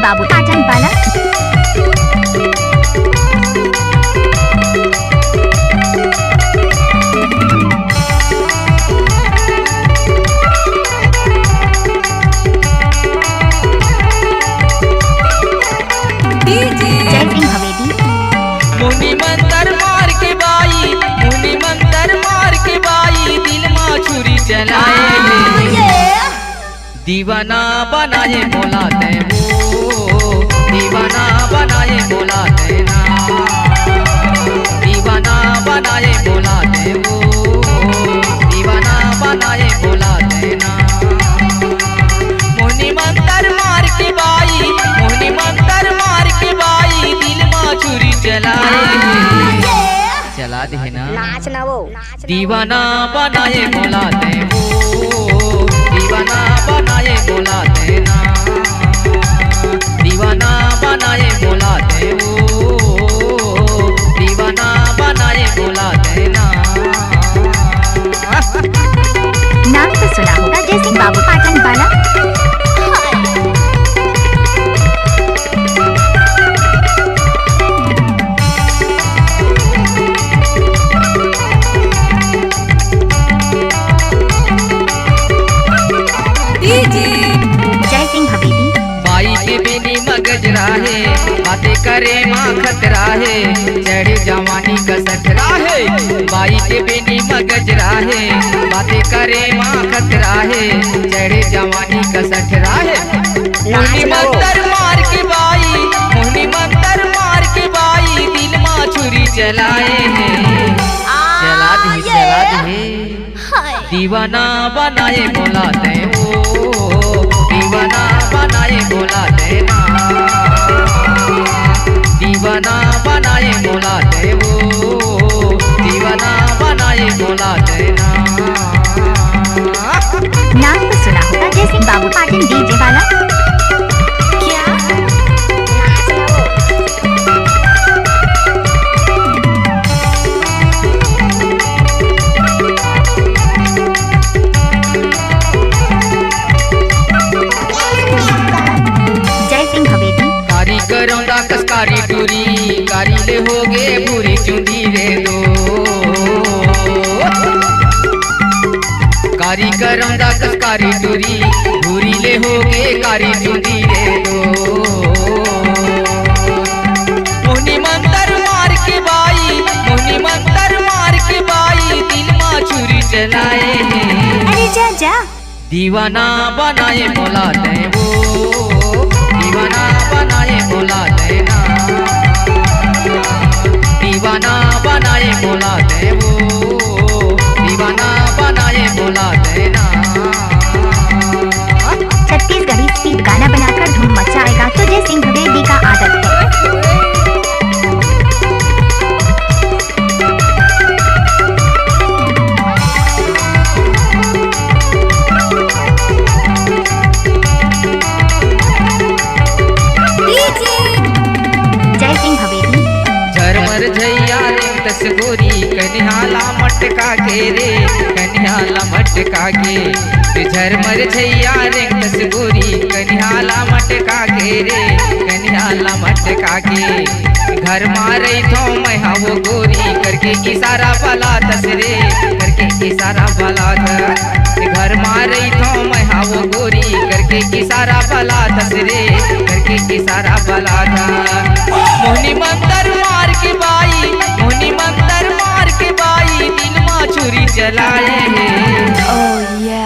बाबू पाटन वाला। जय सिंह हवेली। मुनि मंतर मार के बाई, मुनि मंतर मार के बाई, दिल में छुरी चलाए, दीवाना बनाए बोलाते वो, दीवाना बनाए बोलाते ना, दीवाना बनाए बोलाते वो, दीवाना बनाए बोलाते ना। मुनि मंतर मार के बाई, मुनि मंतर मार के बाई, दिल में छुरी चला दे ना, नाच ना वो दीवाना बनाए बोलाते वो, दीवाना बनाए बोलाते ना, दीवाना बनाए बोलाते वो, दीवाना बनाए बोलाते ना। नाम तो सुना होगा जय सिंह बाबू पाटन वाला। जय सिंह हवेली। बाई के बेनी मगज राहे, बातें करे माँ खतरा है, चढ़े जवानी का सटरा है। बाई के बेनी मगज राहे, बातें करे माँ खतरा है, चढ़े जवानी का सटरा है। मुनि मंतर मार के बाई, मुनि मंतर मार के बाई, दिल में छुरी चलाए हैं, चला दे दीवाना बनाए बोलाते वो, दीवाना बनाए बोलाते ना, दीवाना बनाए बोलाते वो, दीवाना बनाए बोलाते ना। नाम तो सुना होगा जय सिंह बाबू पाटन डीजे वाला। क्या नाच ना वो। जय सिंह हवेली। कारी करौंदा कसकारी टूरी, कारी ले होगे पूरी चुंदी रे दो, कारी करौंदा कसकारी टूरी, भूरी ले होगे कारी चुंदी रे दो। मुनि मंतर मार के बाई, मुनि मंतर मार के बाई, दिल में छुरी चलाए हैं, अरे जा जा दीवाना बनाए बोलाते वो, दीवाना बनाए बोलाते ना, दीवाना बनाए बोलाते वो, दीवाना बनाए बोलाते ना। छत्तीसगढ़ी स्पीड गाना बनाकर धूम मचाएगा तो जय सिंह हवेली का आदत है। जय सिंह हवेली। झरमर झैया रे तस गोरी, कन्हाला मटका के रे, कन्हाला मटका के, झरमर झैया रे तस गोरी, कन्हाला मटका के रे, कन्हाला मटका के। घर मारे तो मैं वो गोरी, करके इशारा भला दस रे, करके इशारा भला दस, घर मारे तो मैं वो गोरी, करके इशारा भला दस रे, करके इशारा भला दस। मुनि मंतर मार के बाई, मुनि मंतर मार के बाई, दिल में छुरी चलाए हैं,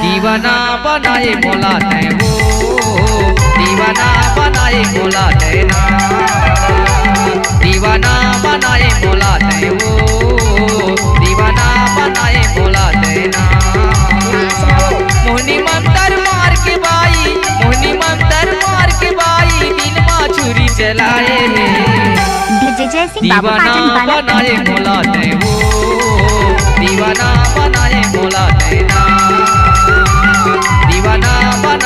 दीवाना बनाए बोलाते वो, दीवाना बनाए बोलाते ना, दीवाना बनाए बोलाते वो, दीवाना बनाए बोलाते ना। मुनि मंतर मार के बाई, मुनि मंतर मार के बाई, दिल में छुरी चलाए हैं, डीजे जय सिंह बाबू दीवाना पाटन वाला। बनाए बोलाते वो, दीवाना बनाए बोलाते ना, दीवाना बनाए